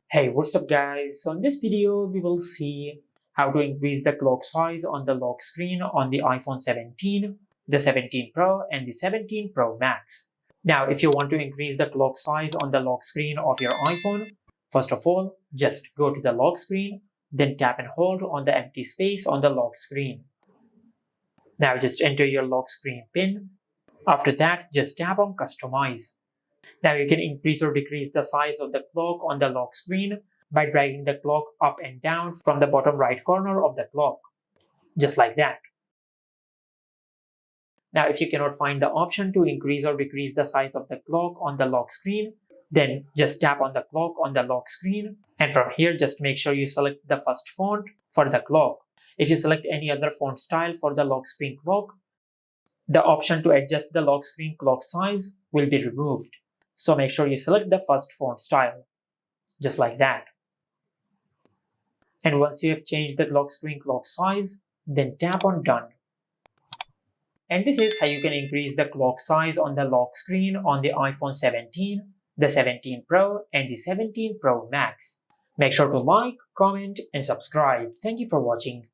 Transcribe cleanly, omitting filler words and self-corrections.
Hey, what's up guys? So in this video, we will see how to increase the clock size on the lock screen on the iPhone 17, the 17 Pro and the 17 Pro Max. Now, if you want to increase the clock size on the lock screen of your iPhone, first of all, just go to the lock screen, then tap and hold on the empty space on the lock screen. Now just enter your lock screen pin. After that, just tap on Customize. Now you can increase or decrease the size of the clock on the lock screen by dragging the clock up and down from the bottom right corner of the clock, just like that. Now if you cannot find the option to increase or decrease the size of the clock on the lock screen, then just tap on the clock on the lock screen, and from here just make sure you select the first font for the clock. If you select any other font style for the lock screen clock, the option to adjust the lock screen clock size will be removed. So make sure you select the first font style, just like that. And once you have changed the lock screen clock size, then tap on Done. And this is how you can increase the clock size on the lock screen on the iPhone 17, the 17 Pro and the 17 Pro Max. Make sure to like, comment and subscribe. Thank you for watching.